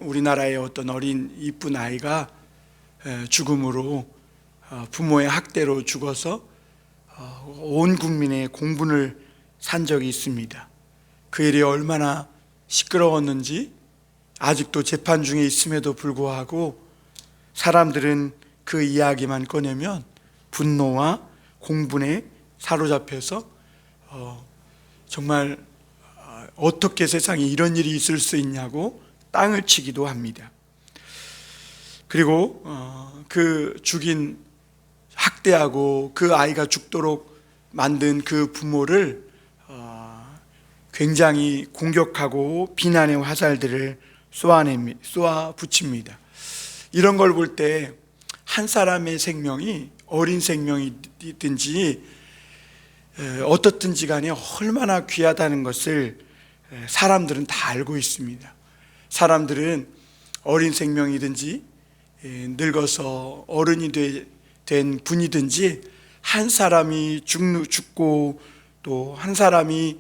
우리나라의 어떤 어린 이쁜 아이가 죽음으로 부모의 학대로 죽어서 온 국민의 공분을 산 적이 있습니다. 그 일이 얼마나 시끄러웠는지 아직도 재판 중에 있음에도 불구하고 사람들은 그 이야기만 꺼내면 분노와 공분에 사로잡혀서 정말 어떻게 세상에 이런 일이 있을 수 있냐고 땅을 치기도 합니다. 그리고 그 죽인, 학대하고 그 아이가 죽도록 만든 그 부모를 굉장히 공격하고 비난의 화살들을 쏘아 붙입니다. 이런 걸 볼 때 한 사람의 생명이, 어린 생명이든지 어떻든지 간에 얼마나 귀하다는 것을 사람들은 다 알고 있습니다. 사람들은 어린 생명이든지 늙어서 어른이 된 분이든지 한 사람이 죽고 또 한 사람이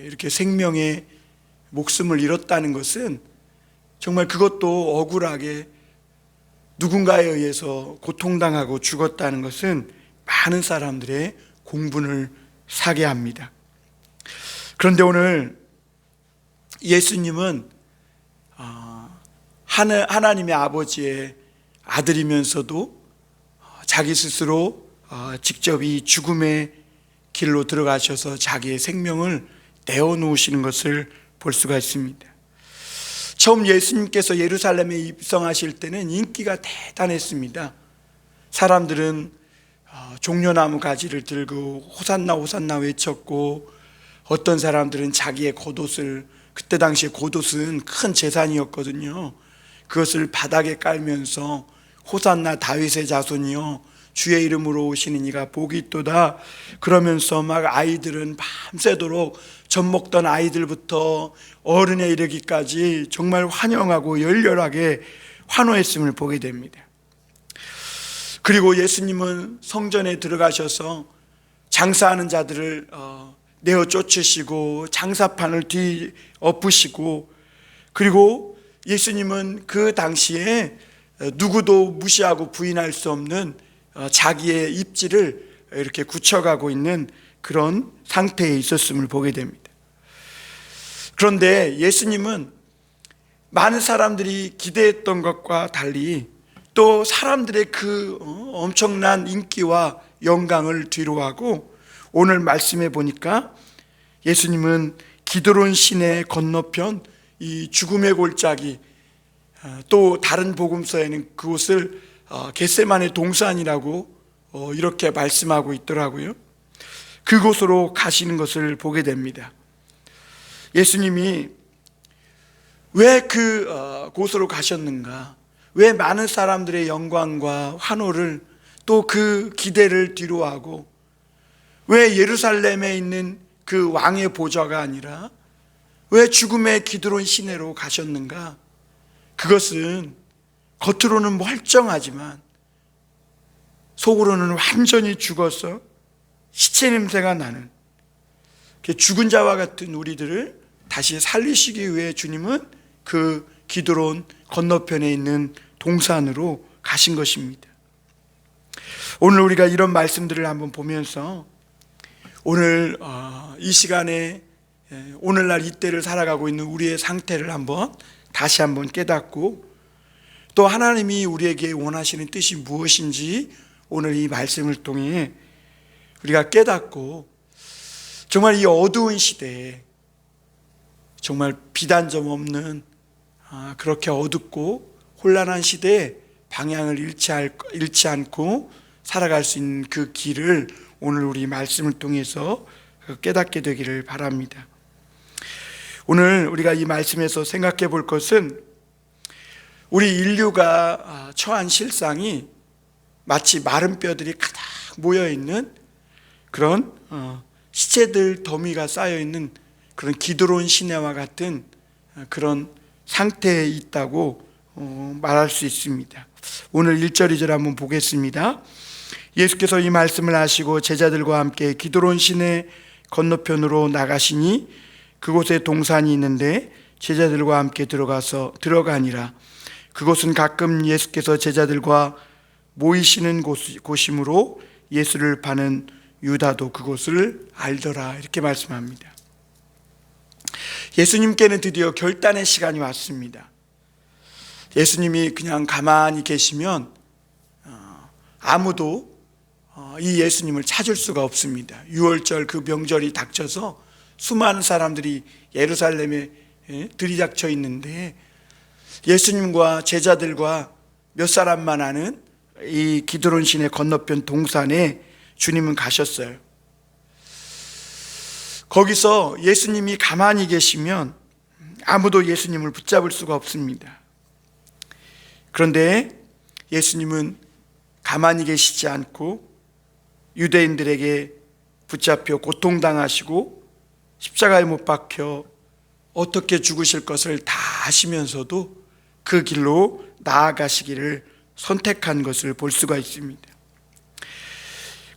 이렇게 생명의 목숨을 잃었다는 것은 정말 그것도 억울하게 누군가에 의해서 고통당하고 죽었다는 것은 많은 사람들의 공분을 사게 합니다. 그런데 오늘 예수님은 하나님의 아버지의 아들이면서도 자기 스스로 직접 이 죽음의 길로 들어가셔서 자기의 생명을 내어놓으시는 것을 볼 수가 있습니다. 처음 예수님께서 예루살렘에 입성하실 때는 인기가 대단했습니다. 사람들은 종려나무 가지를 들고 호산나 호산나 외쳤고, 어떤 사람들은 자기의 겉옷을, 그때 당시에 겉옷은 큰 재산이었거든요. 그것을 바닥에 깔면서 호산나 다윗의 자손이요 주의 이름으로 오시는 이가 복이 있도다 그러면서 막 아이들은 밤새도록 젖 먹던 아이들부터 어른에 이르기까지 정말 환영하고 열렬하게 환호했음을 보게 됩니다. 그리고 예수님은 성전에 들어가셔서 장사하는 자들을 내어 쫓으시고 장사판을 뒤엎으시고, 그리고 예수님은 그 당시에 누구도 무시하고 부인할 수 없는 자기의 입지를 이렇게 굳혀가고 있는 그런 상태에 있었음을 보게 됩니다. 그런데 예수님은 많은 사람들이 기대했던 것과 달리 또 사람들의 그 엄청난 인기와 영광을 뒤로하고, 오늘 말씀해 보니까 예수님은 기드론 시내 건너편 이 죽음의 골짜기, 또 다른 복음서에는 그곳을 겟세마네 동산이라고 이렇게 말씀하고 있더라고요. 그곳으로 가시는 것을 보게 됩니다. 예수님이 왜 그곳으로 가셨는가? 왜 많은 사람들의 영광과 환호를, 또 그 기대를 뒤로하고 왜 예루살렘에 있는 그 왕의 보좌가 아니라 왜 죽음의 기드론 시내로 가셨는가? 그것은 겉으로는 멀쩡하지만 속으로는 완전히 죽어서 시체 냄새가 나는 죽은 자와 같은 우리들을 다시 살리시기 위해 주님은 그 기드론 건너편에 있는 동산으로 가신 것입니다. 오늘 우리가 이런 말씀들을 한번 보면서 오늘 이 시간에 오늘날 이때를 살아가고 있는 우리의 상태를 다시 한번 깨닫고, 또 하나님이 우리에게 원하시는 뜻이 무엇인지 오늘 이 말씀을 통해 우리가 깨닫고, 정말 이 어두운 시대에 정말 비단점 없는 그렇게 어둡고 혼란한 시대에 방향을 잃지 않고 살아갈 수 있는 그 길을 오늘 우리 말씀을 통해서 깨닫게 되기를 바랍니다. 오늘 우리가 이 말씀에서 생각해 볼 것은 우리 인류가 처한 실상이 마치 마른 뼈들이 가득 모여있는 그런 시체들 더미가 쌓여있는 그런 기드론 시내와 같은 그런 상태에 있다고 말할 수 있습니다. 오늘 1절 2절 한번 보겠습니다. 예수께서 이 말씀을 하시고 제자들과 함께 기드론 시내 건너편으로 나가시니 그곳에 동산이 있는데 제자들과 함께 들어가니라. 그곳은 가끔 예수께서 제자들과 모이시는 곳이므로 예수를 파는 유다도 그곳을 알더라. 이렇게 말씀합니다. 예수님께는 드디어 결단의 시간이 왔습니다. 예수님이 그냥 가만히 계시면 아무도 이 예수님을 찾을 수가 없습니다. 유월절 그 명절이 닥쳐서 수많은 사람들이 예루살렘에 들이닥쳐 있는데 예수님과 제자들과 몇 사람만 아는 이 기드론 시내 건너편 동산에 주님은 가셨어요. 거기서 예수님이 가만히 계시면 아무도 예수님을 붙잡을 수가 없습니다. 그런데 예수님은 가만히 계시지 않고 유대인들에게 붙잡혀 고통당하시고 십자가에 못 박혀 어떻게 죽으실 것을 다 아시면서도 그 길로 나아가시기를 선택한 것을 볼 수가 있습니다.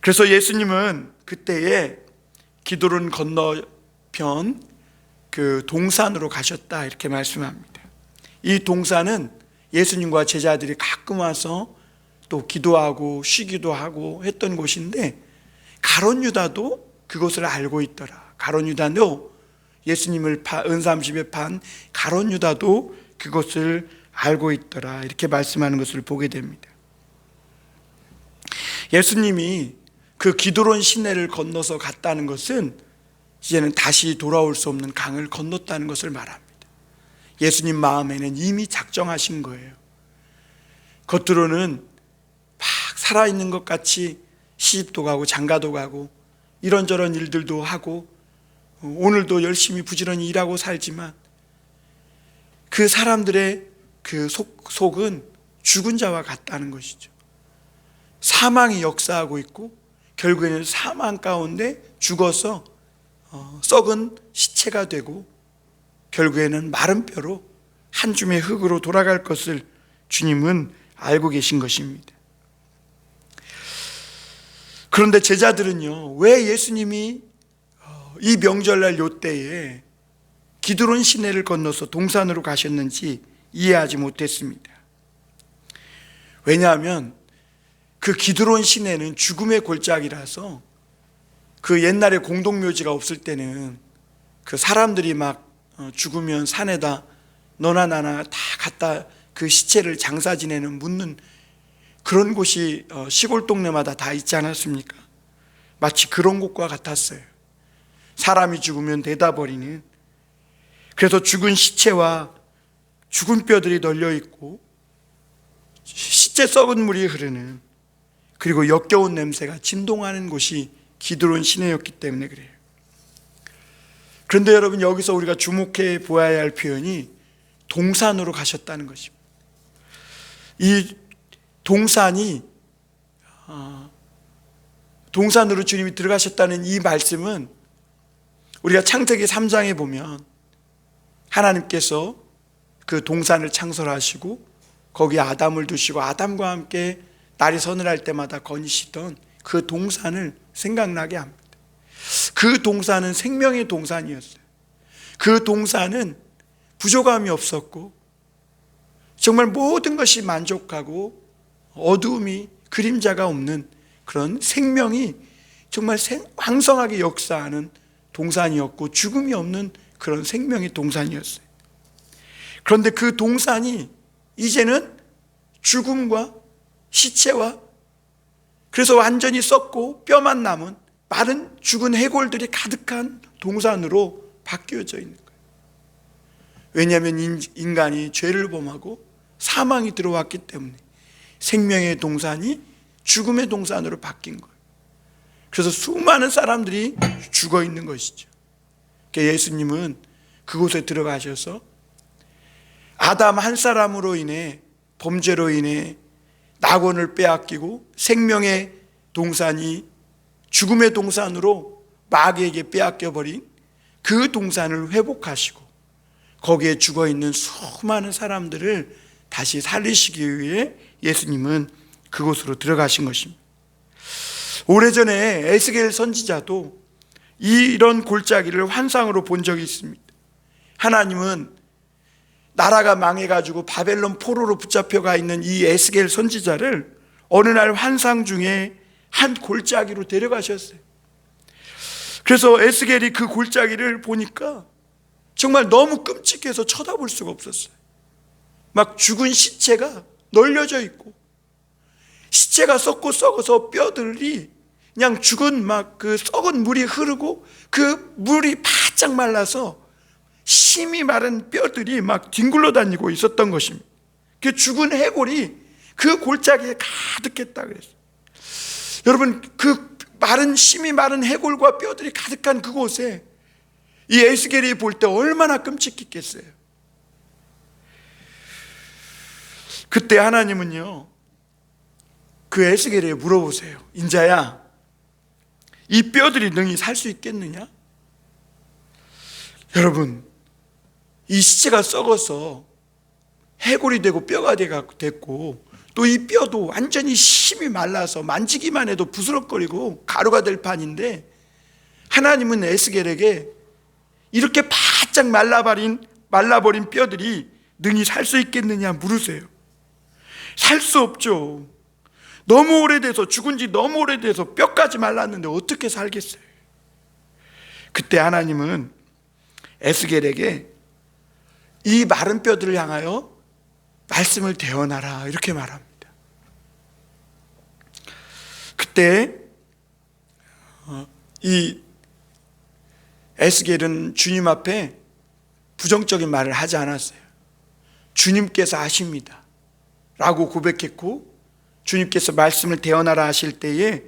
그래서 예수님은 그때에 기드론 건너편 그 동산으로 가셨다 이렇게 말씀합니다. 이 동산은 예수님과 제자들이 가끔 와서 또 기도하고 쉬기도 하고 했던 곳인데 가룟 유다도 그것을 알고 있더라. 가룟 유다도 예수님을 은삼십에 판 가룟 유다도 그것을 알고 있더라. 이렇게 말씀하는 것을 보게 됩니다. 예수님이 그 기드론 시내를 건너서 갔다는 것은 이제는 다시 돌아올 수 없는 강을 건넜다는 것을 말합니다. 예수님 마음에는 이미 작정하신 거예요. 겉으로는 막 살아있는 것 같이 시집도 가고 장가도 가고 이런저런 일들도 하고 오늘도 열심히 부지런히 일하고 살지만 그 사람들의 그 속은 죽은 자와 같다는 것이죠. 사망이 역사하고 있고 결국에는 사망 가운데 죽어서 썩은 시체가 되고 결국에는 마른 뼈로 한 줌의 흙으로 돌아갈 것을 주님은 알고 계신 것입니다. 그런데 제자들은요, 왜 예수님이 이 명절날 요때에 기드론 시내를 건너서 동산으로 가셨는지 이해하지 못했습니다. 왜냐하면 그 기드론 시내는 죽음의 골짜기라서 그 옛날에 공동묘지가 없을 때는 그 사람들이 막 죽으면 산에다 너나 나나 다 갖다 그 시체를 장사 지내는 묻는 그런 곳이 시골 동네마다 다 있지 않았습니까? 마치 그런 곳과 같았어요. 사람이 죽으면 내다 버리는. 그래서 죽은 시체와 죽은 뼈들이 널려 있고 시체 썩은 물이 흐르는, 그리고 역겨운 냄새가 진동하는 곳이 기드론 시내였기 때문에 그래요. 그런데 여러분, 여기서 우리가 주목해 보아야 할 표현이 동산으로 가셨다는 것입니다. 이 동산이 동산으로 주님이 들어가셨다는 이 말씀은 우리가 창세기 3장에 보면 하나님께서 그 동산을 창설하시고 거기에 아담을 두시고 아담과 함께 날이 서늘할 때마다 거니시던 그 동산을 생각나게 합니다. 그 동산은 생명의 동산이었어요. 그 동산은 부족함이 없었고 정말 모든 것이 만족하고 어두움이 그림자가 없는 그런 생명이 정말 왕성하게 역사하는 동산이었고 죽음이 없는 그런 생명의 동산이었어요. 그런데 그 동산이 이제는 죽음과 시체와 그래서 완전히 썩고 뼈만 남은 마른 죽은 해골들이 가득한 동산으로 바뀌어져 있는 거예요. 왜냐하면 인간이 죄를 범하고 사망이 들어왔기 때문에 생명의 동산이 죽음의 동산으로 바뀐 거예요. 그래서 수많은 사람들이 죽어 있는 것이죠. 그러니까 예수님은 그곳에 들어가셔서 아담 한 사람으로 인해, 범죄로 인해 낙원을 빼앗기고 생명의 동산이 죽음의 동산으로 마귀에게 빼앗겨버린 그 동산을 회복하시고 거기에 죽어있는 수많은 사람들을 다시 살리시기 위해 예수님은 그곳으로 들어가신 것입니다. 오래전에 에스겔 선지자도 이런 골짜기를 환상으로 본 적이 있습니다. 하나님은 나라가 망해가지고 바벨론 포로로 붙잡혀가 있는 이 에스겔 선지자를 어느 날 환상 중에 한 골짜기로 데려가셨어요. 그래서 에스겔이 그 골짜기를 보니까 정말 너무 끔찍해서 쳐다볼 수가 없었어요. 막 죽은 시체가 널려져 있고, 시체가 썩고 썩어서 뼈들이 그냥 죽은 막 그 썩은 물이 흐르고, 그 물이 바짝 말라서 심이 마른 뼈들이 막 뒹굴러 다니고 있었던 것입니다. 그 죽은 해골이 그 골짜기에 가득했다 그랬어요. 여러분, 그 심이 마른 해골과 뼈들이 가득한 그곳에 이 에스겔이 볼 때 얼마나 끔찍했겠어요. 그때 하나님은요, 그 에스겔에게 물어보세요. 인자야, 이 뼈들이 능히 살 수 있겠느냐? 여러분, 이 시체가 썩어서 해골이 되고 뼈가 됐고, 또 이 뼈도 완전히 심이 말라서 만지기만 해도 부스럭거리고 가루가 될 판인데, 하나님은 에스겔에게 이렇게 바짝 말라버린 뼈들이 능히 살 수 있겠느냐 물으세요. 살 수 없죠. 너무 오래돼서, 죽은 지 너무 오래돼서 뼈까지 말랐는데 어떻게 살겠어요? 그때 하나님은 에스겔에게 이 마른 뼈들을 향하여 말씀을 대언하라 이렇게 말합니다. 그때 이 에스겔은 주님 앞에 부정적인 말을 하지 않았어요. 주님께서 하십니다 라고 고백했고, 주님께서 말씀을 대언하라 하실 때에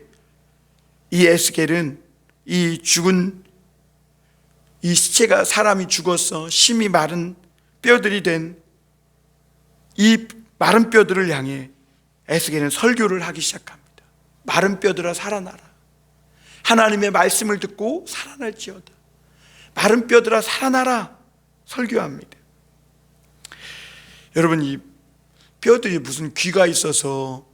이 에스겔은 이 죽은 이 시체가, 사람이 죽어서 심이 마른 뼈들이 된 이 마른 뼈들을 향해 에스겔은 설교를 하기 시작합니다. 마른 뼈들아 살아나라. 하나님의 말씀을 듣고 살아날지어다. 마른 뼈들아 살아나라 설교합니다. 여러분, 이 뼈들이 무슨 귀가 있어서,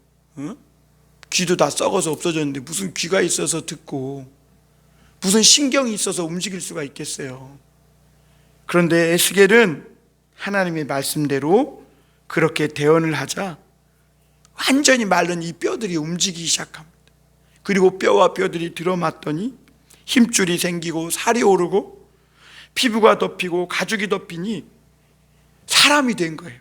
귀도 다 썩어서 없어졌는데 무슨 귀가 있어서 듣고, 무슨 신경이 있어서 움직일 수가 있겠어요. 그런데 에스겔은 하나님의 말씀대로 그렇게 대언을 하자 완전히 마른 이 뼈들이 움직이기 시작합니다. 그리고 뼈와 뼈들이 들어맞더니 힘줄이 생기고 살이 오르고 피부가 덮이고 가죽이 덮이니 사람이 된 거예요.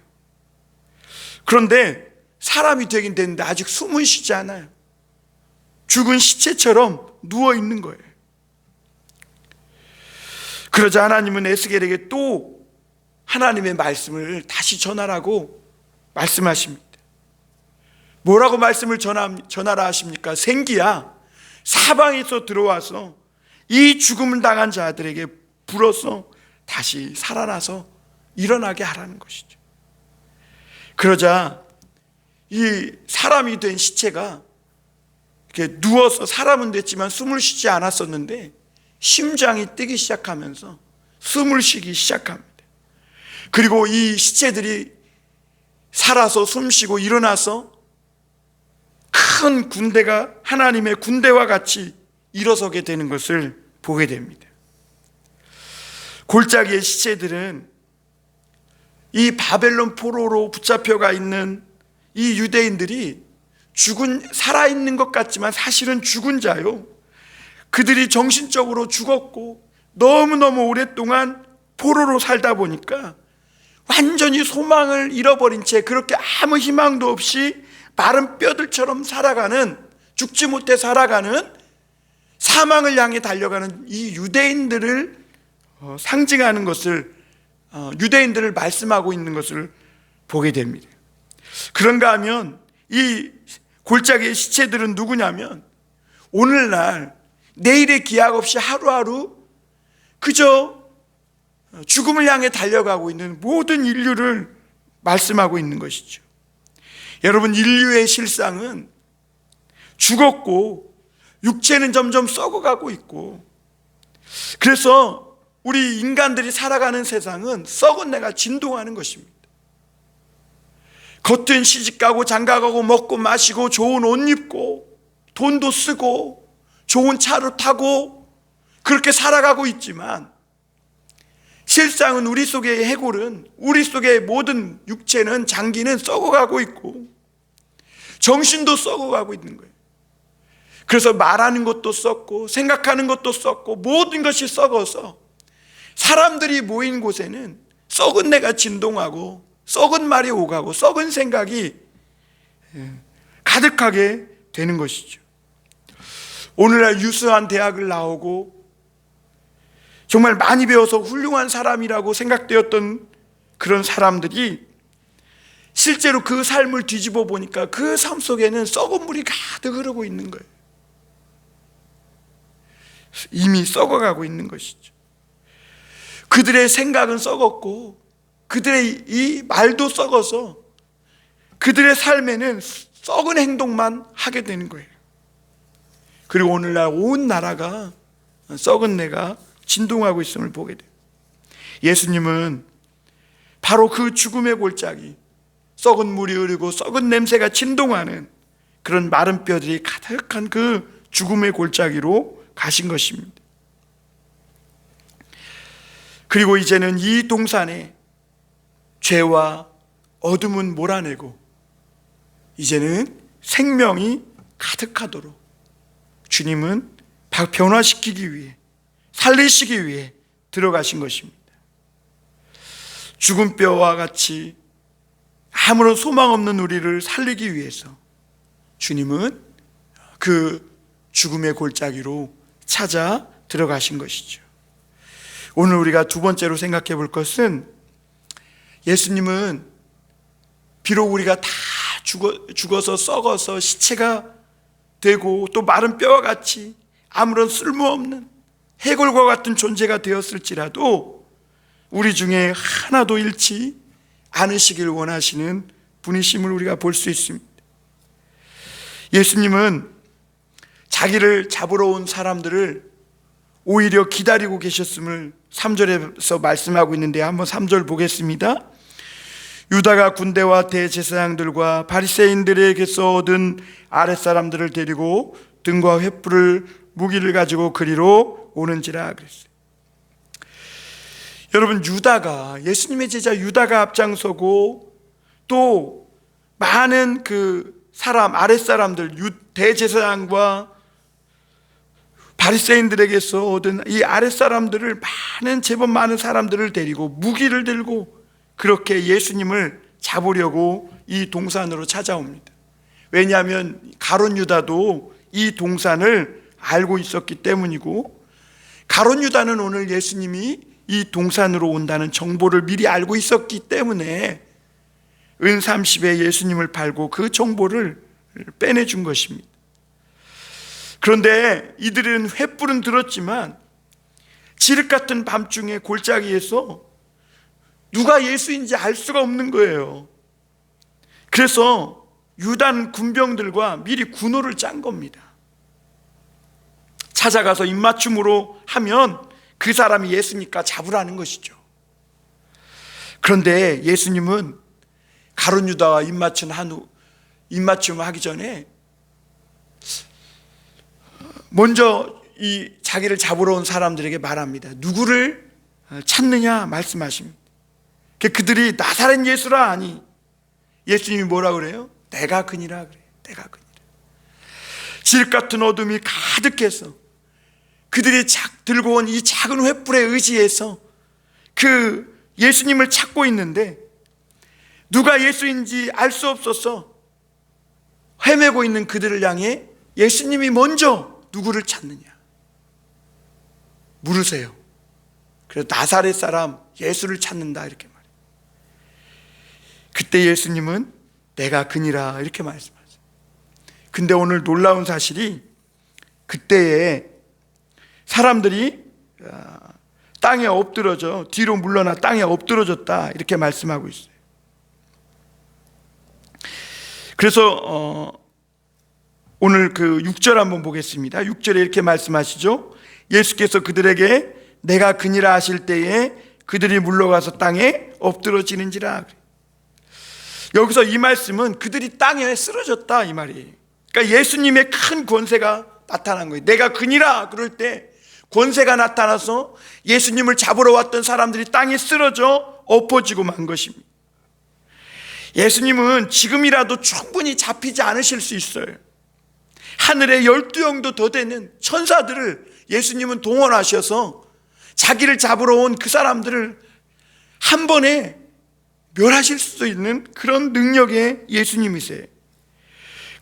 그런데 사람이 되긴 됐는데 아직 숨은 쉬지 않아요. 죽은 시체처럼 누워 있는 거예요. 그러자 하나님은 에스겔에게 또 하나님의 말씀을 다시 전하라고 말씀하십니다. 뭐라고 말씀을 전하라 하십니까? 생기야, 사방에서 들어와서 이 죽음을 당한 자들에게 불어서 다시 살아나서 일어나게 하라는 것이죠. 그러자 이 사람이 된 시체가 이렇게 누워서, 사람은 됐지만 숨을 쉬지 않았었는데 심장이 뛰기 시작하면서 숨을 쉬기 시작합니다. 그리고 이 시체들이 살아서 숨쉬고 일어나서 큰 군대가 하나님의 군대와 같이 일어서게 되는 것을 보게 됩니다. 골짜기의 시체들은 이 바벨론 포로로 붙잡혀가 있는 이 유대인들이 살아있는 것 같지만 사실은 죽은 자요. 그들이 정신적으로 죽었고 너무너무 오랫동안 포로로 살다 보니까 완전히 소망을 잃어버린 채 그렇게 아무 희망도 없이 마른 뼈들처럼 살아가는, 죽지 못해 살아가는, 사망을 향해 달려가는 이 유대인들을 상징하는 것을, 유대인들을 말씀하고 있는 것을 보게 됩니다. 그런가 하면 이 골짜기의 시체들은 누구냐면 오늘날 내일의 기약 없이 하루하루 그저 죽음을 향해 달려가고 있는 모든 인류를 말씀하고 있는 것이죠. 여러분, 인류의 실상은 죽었고 육체는 점점 썩어가고 있고, 그래서 우리 인간들이 살아가는 세상은 썩은 내가 진동하는 것입니다. 겉은 시집가고 장가가고 먹고 마시고 좋은 옷 입고 돈도 쓰고 좋은 차로 타고 그렇게 살아가고 있지만 실상은 우리 속의 해골은, 우리 속의 모든 육체는, 장기는 썩어가고 있고 정신도 썩어가고 있는 거예요. 그래서 말하는 것도 썩고 생각하는 것도 썩고 모든 것이 썩어서 사람들이 모인 곳에는 썩은 내가 진동하고 썩은 말이 오가고 썩은 생각이 가득하게 되는 것이죠. 오늘날 유수한 대학을 나오고 정말 많이 배워서 훌륭한 사람이라고 생각되었던 그런 사람들이 실제로 그 삶을 뒤집어 보니까 그 삶 속에는 썩은 물이 가득 흐르고 있는 거예요. 이미 썩어가고 있는 것이죠. 그들의 생각은 썩었고 그들의 이 말도 썩어서 그들의 삶에는 썩은 행동만 하게 되는 거예요. 그리고 오늘날 온 나라가 썩은 내가 진동하고 있음을 보게 돼요. 예수님은 바로 그 죽음의 골짜기, 썩은 물이 흐르고 썩은 냄새가 진동하는 그런 마른 뼈들이 가득한 그 죽음의 골짜기로 가신 것입니다. 그리고 이제는 이 동산에 죄와 어둠은 몰아내고 이제는 생명이 가득하도록 주님은 변화시키기 위해, 살리시기 위해 들어가신 것입니다. 죽은 뼈와 같이 아무런 소망 없는 우리를 살리기 위해서 주님은 그 죽음의 골짜기로 찾아 들어가신 것이죠. 오늘 우리가 두 번째로 생각해 볼 것은 예수님은 비록 우리가 다 죽어서 썩어서 시체가 되고 또 마른 뼈와 같이 아무런 쓸모없는 해골과 같은 존재가 되었을지라도 우리 중에 하나도 잃지 않으시길 원하시는 분이심을 우리가 볼 수 있습니다. 예수님은 자기를 잡으러 온 사람들을 오히려 기다리고 계셨음을 3절에서 말씀하고 있는데 한번 3절 보겠습니다. 유다가 군대와 대제사장들과 바리새인들에게서 얻은 아랫사람들을 데리고 등과 횃불을 무기를 가지고 그리로 오는지라 그랬어요. 여러분, 유다가, 예수님의 제자 유다가 앞장서고 또 많은 그 사람, 아랫사람들, 대제사장과 바리새인들에게서 얻은 이 아랫사람들을 제법 많은 사람들을 데리고 무기를 들고 그렇게 예수님을 잡으려고 이 동산으로 찾아옵니다. 왜냐하면 가룟 유다도 이 동산을 알고 있었기 때문이고, 가룟 유다는 오늘 예수님이 이 동산으로 온다는 정보를 미리 알고 있었기 때문에 은 30에 예수님을 팔고 그 정보를 빼내준 것입니다. 그런데 이들은 횃불은 들었지만 지륵 같은 밤중에 골짜기에서 누가 예수인지 알 수가 없는 거예요. 그래서 유단 군병들과 미리 군호를 짠 겁니다. 찾아가서 입맞춤으로 하면 그 사람이 예수니까 잡으라는 것이죠. 그런데 예수님은 가룟 유다와 입맞춤을 하기 전에 먼저 이 자기를 잡으러 온 사람들에게 말합니다. 누구를 찾느냐 말씀하십니다. 그들이 나사렛 예수라 하니 예수님이 뭐라 그래요? 내가 그니라 그래요. 내가 그니라. 질 같은 어둠이 가득해서 그들이 들고 온 이 작은 횃불에 의지해서 그 예수님을 찾고 있는데 누가 예수인지 알 수 없어서 헤매고 있는 그들을 향해 예수님이 먼저 누구를 찾느냐 물으세요. 그래서 나사렛 사람 예수를 찾는다 이렇게 말해요. 그때 예수님은 내가 그니라 이렇게 말씀하세요. 근데 오늘 놀라운 사실이 그때에 사람들이 땅에 엎드러져 뒤로 물러나 땅에 엎드러졌다 이렇게 말씀하고 있어요. 그래서 오늘 그 6절 한번 보겠습니다. 6절에 이렇게 말씀하시죠. 예수께서 그들에게 내가 그니라 하실 때에 그들이 물러가서 땅에 엎드러지는지라. 여기서 이 말씀은 그들이 땅에 쓰러졌다 이 말이에요. 그러니까 예수님의 큰 권세가 나타난 거예요. 내가 그니라 그럴 때 권세가 나타나서 예수님을 잡으러 왔던 사람들이 땅에 쓰러져 엎어지고 만 것입니다. 예수님은 지금이라도 충분히 잡히지 않으실 수 있어요. 하늘에 12영도 더 되는 천사들을 예수님은 동원하셔서 자기를 잡으러 온 그 사람들을 한 번에 멸하실 수 있는 그런 능력의 예수님이세요.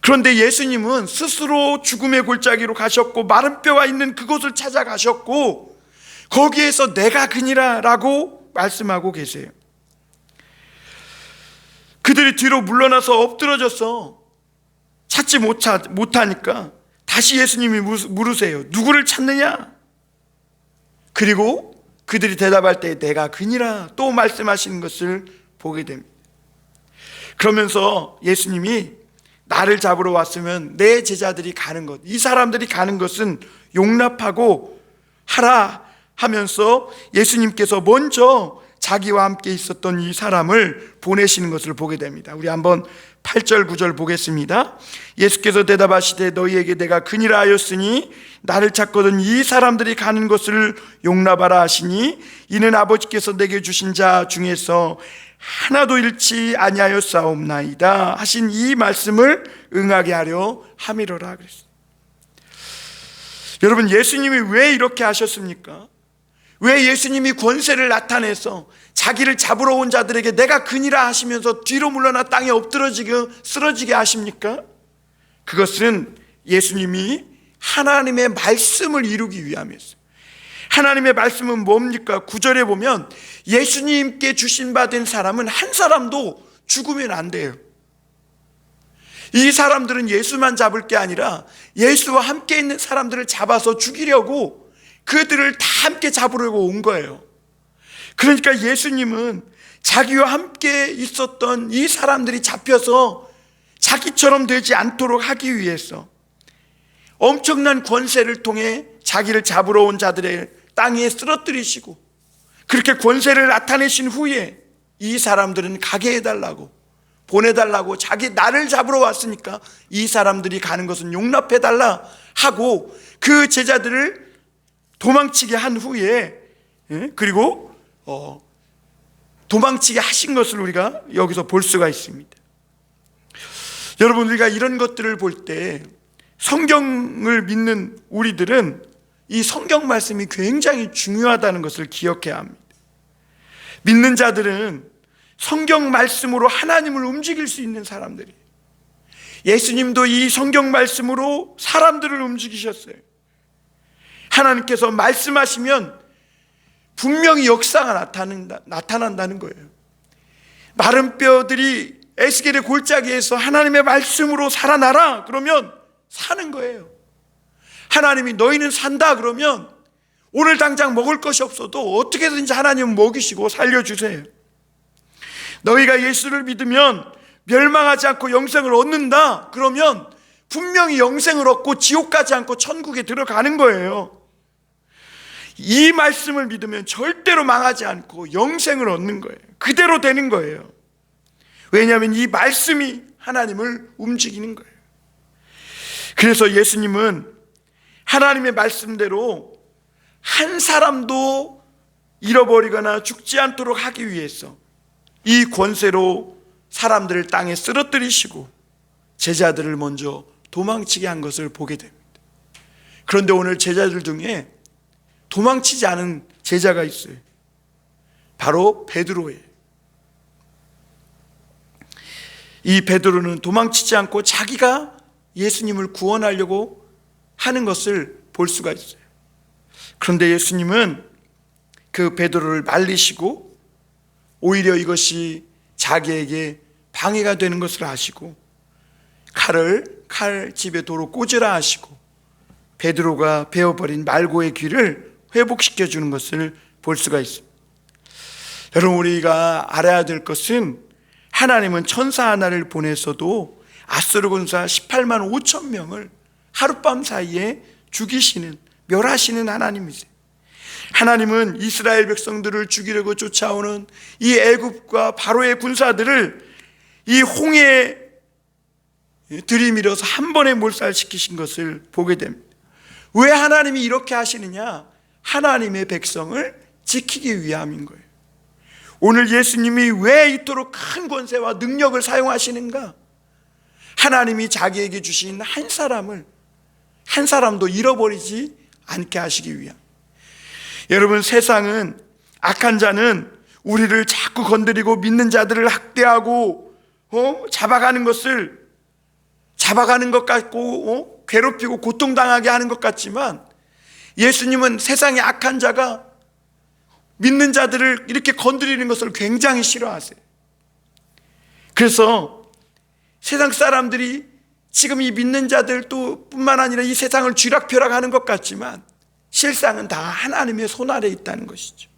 그런데 예수님은 스스로 죽음의 골짜기로 가셨고 마른 뼈가 있는 그곳을 찾아가셨고 거기에서 내가 그니라 라고 말씀하고 계세요. 그들이 뒤로 물러나서 엎드러져서 찾지 못하니까 다시 예수님이 물으세요. 누구를 찾느냐? 그리고 그들이 대답할 때 내가 그니라 또 말씀하시는 것을 보게 됩니다. 그러면서 예수님이 나를 잡으러 왔으면 내 제자들이 가는 것, 이 사람들이 가는 것은 용납하고 하라 하면서 예수님께서 먼저 자기와 함께 있었던 이 사람을 보내시는 것을 보게 됩니다. 우리 한번 8절 9절 보겠습니다. 예수께서 대답하시되 너희에게 내가 그니라 하였으니 나를 찾거든 이 사람들이 가는 것을 용납하라 하시니 이는 아버지께서 내게 주신 자 중에서 하나도 잃지 아니하였사옵나이다 하신 이 말씀을 응하게 하려 함이로라 그랬어요. 여러분, 예수님이 왜 이렇게 하셨습니까? 왜 예수님이 권세를 나타내서 자기를 잡으러 온 자들에게 내가 그니라 하시면서 뒤로 물러나 땅에 엎드러지게 쓰러지게 하십니까? 그것은 예수님이 하나님의 말씀을 이루기 위함이었어요. 하나님의 말씀은 뭡니까? 9절에 보면 예수님께 주신 바 된 사람은 한 사람도 죽으면 안 돼요. 이 사람들은 예수만 잡을 게 아니라 예수와 함께 있는 사람들을 잡아서 죽이려고 그들을 다 함께 잡으려고 온 거예요. 그러니까 예수님은 자기와 함께 있었던 이 사람들이 잡혀서 자기처럼 되지 않도록 하기 위해서 엄청난 권세를 통해 자기를 잡으러 온 자들의 땅에 쓰러뜨리시고 그렇게 권세를 나타내신 후에 이 사람들은 가게 해달라고 보내달라고 나를 잡으러 왔으니까 이 사람들이 가는 것은 용납해달라 하고 그 제자들을 도망치게 한 후에 그리고 도망치게 하신 것을 우리가 여기서 볼 수가 있습니다. 여러분, 우리가 이런 것들을 볼 때 성경을 믿는 우리들은 이 성경 말씀이 굉장히 중요하다는 것을 기억해야 합니다. 믿는 자들은 성경 말씀으로 하나님을 움직일 수 있는 사람들이에요. 예수님도 이 성경 말씀으로 사람들을 움직이셨어요. 하나님께서 말씀하시면 분명히 역사가 나타난다는 거예요. 마른 뼈들이 에스겔의 골짜기에서 하나님의 말씀으로 살아나라 그러면 사는 거예요. 하나님이 너희는 산다 그러면 오늘 당장 먹을 것이 없어도 어떻게든지 하나님은 먹이시고 살려주세요. 너희가 예수를 믿으면 멸망하지 않고 영생을 얻는다 그러면 분명히 영생을 얻고 지옥 가지 않고 천국에 들어가는 거예요. 이 말씀을 믿으면 절대로 망하지 않고 영생을 얻는 거예요. 그대로 되는 거예요. 왜냐하면 이 말씀이 하나님을 움직이는 거예요. 그래서 예수님은 하나님의 말씀대로 한 사람도 잃어버리거나 죽지 않도록 하기 위해서 이 권세로 사람들을 땅에 쓰러뜨리시고 제자들을 먼저 도망치게 한 것을 보게 됩니다. 그런데 오늘 제자들 중에 도망치지 않은 제자가 있어요. 바로 베드로예요. 이 베드로는 도망치지 않고 자기가 예수님을 구원하려고 하는 것을 볼 수가 있어요. 그런데 예수님은 그 베드로를 말리시고 오히려 이것이 자기에게 방해가 되는 것을 아시고 칼집에 도로 꽂으라 하시고 베드로가 베어버린 말고의 귀를 회복시켜 주는 것을 볼 수가 있습니다. 여러분, 우리가 알아야 될 것은 하나님은 천사 하나를 보내서도 아수르 군사 18만 5천 명을 하룻밤 사이에 죽이시는, 멸하시는 하나님이세요. 하나님은 이스라엘 백성들을 죽이려고 쫓아오는 이 애굽과 바로의 군사들을 이 홍해에 들이밀어서 한 번에 몰살시키신 것을 보게 됩니다. 왜 하나님이 이렇게 하시느냐? 하나님의 백성을 지키기 위함인 거예요. 오늘 예수님이 왜 이토록 큰 권세와 능력을 사용하시는가? 하나님이 자기에게 주신 한 사람도 잃어버리지 않게 하시기 위함. 여러분, 세상은, 악한 자는 우리를 자꾸 건드리고 믿는 자들을 학대하고 잡아가는 것 같고 괴롭히고 고통당하게 하는 것 같지만, 예수님은 세상의 악한 자가 믿는 자들을 이렇게 건드리는 것을 굉장히 싫어하세요. 그래서 세상 사람들이 지금 이 믿는 자들도 뿐만 아니라 이 세상을 쥐락펴락하는 것 같지만 실상은 다 하나님의 손 아래에 있다는 것이죠.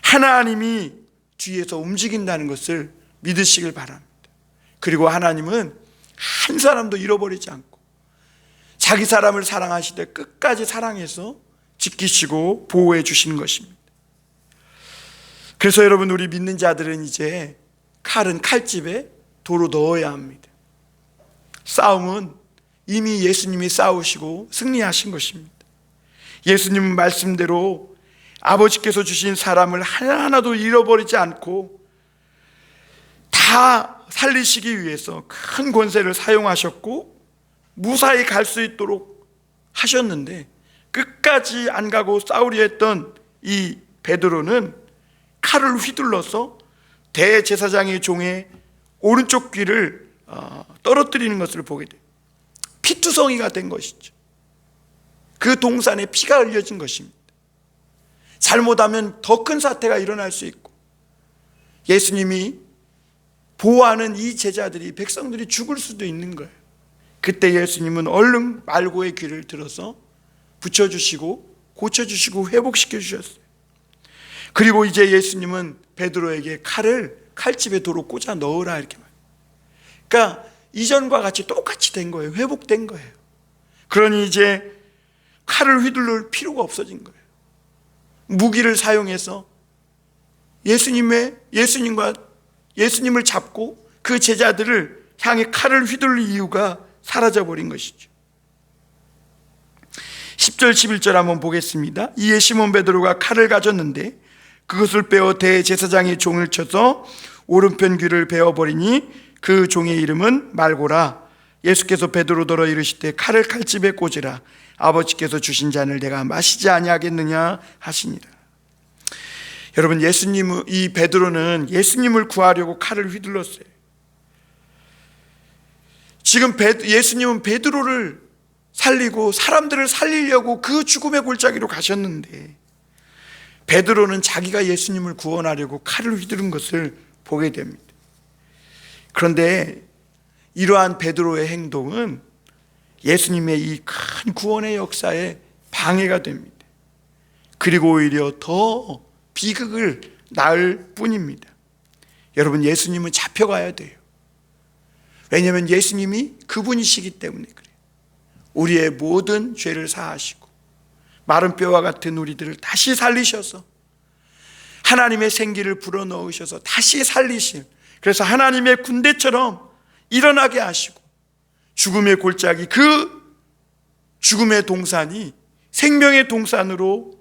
하나님이 뒤에서 움직인다는 것을 믿으시길 바랍니다. 그리고 하나님은 한 사람도 잃어버리지 않고 자기 사람을 사랑하시되 끝까지 사랑해서 지키시고 보호해 주시는 것입니다. 그래서 여러분, 우리 믿는 자들은 이제 칼은 칼집에 도로 넣어야 합니다. 싸움은 이미 예수님이 싸우시고 승리하신 것입니다. 예수님 말씀대로 아버지께서 주신 사람을 하나하나도 잃어버리지 않고 다 살리시기 위해서 큰 권세를 사용하셨고 무사히 갈 수 있도록 하셨는데, 끝까지 안 가고 싸우려 했던 이 베드로는 칼을 휘둘러서 대제사장의 종의 오른쪽 귀를 떨어뜨리는 것을 보게 돼요. 피투성이가 된 것이죠. 그 동산에 피가 흘려진 것입니다. 잘못하면 더 큰 사태가 일어날 수 있고, 예수님이 보호하는 이 제자들이, 백성들이 죽을 수도 있는 거예요. 그때 예수님은 얼른 말고의 귀를 들어서 붙여주시고 고쳐주시고 회복시켜 주셨어요. 그리고 이제 예수님은 베드로에게 칼집에 도로 꽂아 넣으라 이렇게 말해요. 그러니까 이전과 같이 똑같이 된 거예요. 회복된 거예요. 그러니 이제 칼을 휘둘릴 필요가 없어진 거예요. 무기를 사용해서 예수님을 잡고 그 제자들을 향해 칼을 휘둘릴 이유가 사라져버린 것이죠. 10절 11절 한번 보겠습니다. 이에 시몬 베드로가 칼을 가졌는데 그것을 빼어 대제사장의 종을 쳐서 오른편 귀를 베어버리니 그 종의 이름은 말고라. 예수께서 베드로더러 이르시되 칼을 칼집에 꽂으라. 아버지께서 주신 잔을 내가 마시지 아니하겠느냐 하시니라. 여러분, 이 베드로는 예수님을 구하려고 칼을 휘둘렀어요. 지금 예수님은 베드로를 살리고 사람들을 살리려고 그 죽음의 골짜기로 가셨는데, 베드로는 자기가 예수님을 구원하려고 칼을 휘두른 것을 보게 됩니다. 그런데 이러한 베드로의 행동은 예수님의 이 큰 구원의 역사에 방해가 됩니다. 그리고 오히려 더 비극을 낳을 뿐입니다. 여러분, 예수님은 잡혀가야 돼요. 왜냐하면 예수님이 그분이시기 때문에 그래요. 우리의 모든 죄를 사하시고 마른 뼈와 같은 우리들을 다시 살리셔서 하나님의 생기를 불어넣으셔서 다시 살리실, 그래서 하나님의 군대처럼 일어나게 하시고 죽음의 골짜기, 그 죽음의 동산이 생명의 동산으로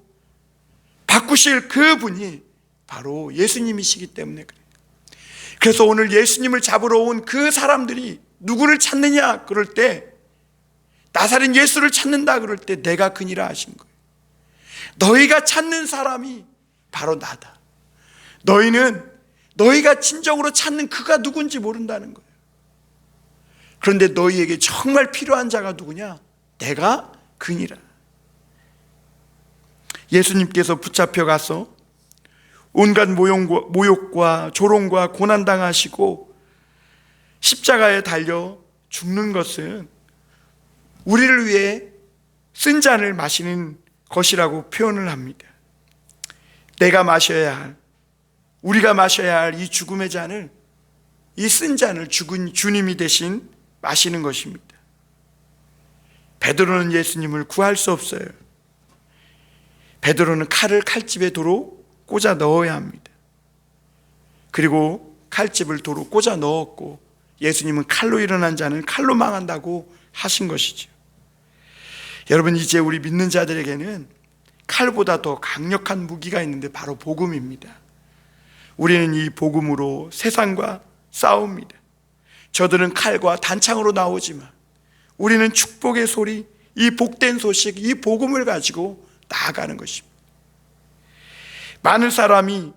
바꾸실 그분이 바로 예수님이시기 때문에 그래요. 그래서 오늘 예수님을 잡으러 온 그 사람들이 누구를 찾느냐 그럴 때, 나사렛 예수를 찾는다 그럴 때 내가 그니라 하신 거예요. 너희가 찾는 사람이 바로 나다. 너희가 진정으로 찾는 그가 누군지 모른다는 거예요. 그런데 너희에게 정말 필요한 자가 누구냐? 내가 그니라. 예수님께서 붙잡혀가서 온갖 모욕과 조롱과 고난당하시고 십자가에 달려 죽는 것은 우리를 위해 쓴 잔을 마시는 것이라고 표현을 합니다. 우리가 마셔야 할 이 죽음의 잔을, 이 쓴 잔을 죽은 주님이 대신 마시는 것입니다. 베드로는 예수님을 구할 수 없어요. 베드로는 칼을 칼집에 도로 꽂아 넣어야 합니다. 그리고 칼집을 도로 꽂아 넣었고, 예수님은 칼로 일어난 자는 칼로 망한다고 하신 것이죠. 여러분, 이제 우리 믿는 자들에게는 칼보다 더 강력한 무기가 있는데 바로 복음입니다. 우리는 이 복음으로 세상과 싸웁니다. 저들은 칼과 단창으로 나오지만 우리는 축복의 소리, 이 복된 소식, 이 복음을 가지고 나아가는 것입니다. 많은 사람이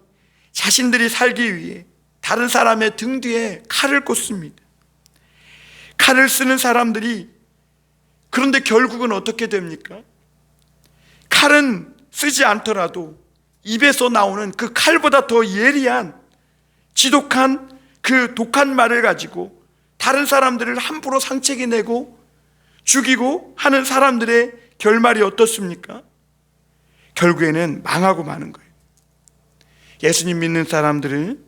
자신들이 살기 위해 다른 사람의 등 뒤에 칼을 꽂습니다. 칼을 쓰는 사람들이 그런데 결국은 어떻게 됩니까? 칼은 쓰지 않더라도 입에서 나오는 그 칼보다 더 예리한 지독한 그 독한 말을 가지고 다른 사람들을 함부로 상책이 내고 죽이고 하는 사람들의 결말이 어떻습니까? 결국에는 망하고 마는 거예요. 예수님 믿는 사람들은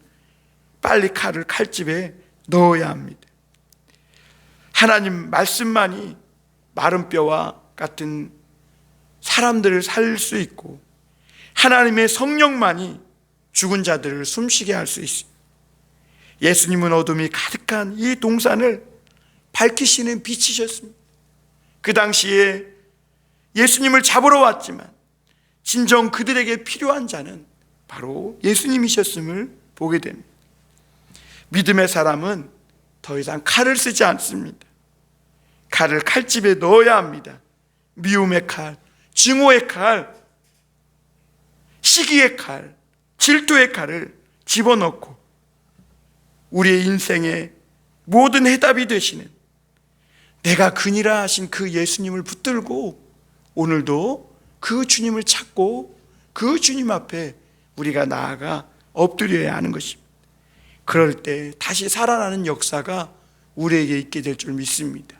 빨리 칼을 칼집에 넣어야 합니다. 하나님 말씀만이 마른 뼈와 같은 사람들을 살릴 수 있고 하나님의 성령만이 죽은 자들을 숨쉬게 할 수 있습니다. 예수님은 어둠이 가득한 이 동산을 밝히시는 빛이셨습니다. 그 당시에 예수님을 잡으러 왔지만 진정 그들에게 필요한 자는 바로 예수님이셨음을 보게 됩니다. 믿음의 사람은 더 이상 칼을 쓰지 않습니다. 칼을 칼집에 넣어야 합니다. 미움의 칼, 증오의 칼, 시기의 칼, 질투의 칼을 집어넣고 우리의 인생의 모든 해답이 되시는 내가 그니라 하신 그 예수님을 붙들고 오늘도 그 주님을 찾고 그 주님 앞에 우리가 나아가 엎드려야 하는 것입니다. 그럴 때 다시 살아나는 역사가 우리에게 있게 될 줄 믿습니다.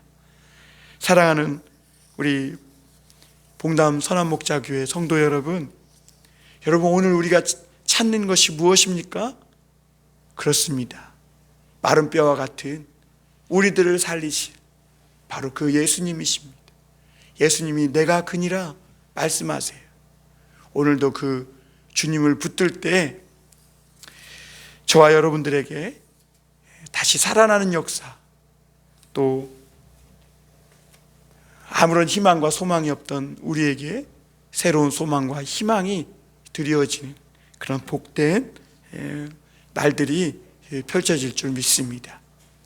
사랑하는 우리 봉담 선한목자교회 성도 여러분, 오늘 우리가 찾는 것이 무엇입니까? 그렇습니다. 마른 뼈와 같은 우리들을 살리실 바로 그 예수님이십니다. 예수님이 내가 그니라 말씀하세요. 오늘도 그 주님을 붙들 때 저와 여러분들에게 다시 살아나는 역사, 또 아무런 희망과 소망이 없던 우리에게 새로운 소망과 희망이 드리워지는 그런 복된 날들이 펼쳐질 줄 믿습니다.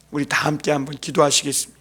우리 다 함께 한번 기도하시겠습니다.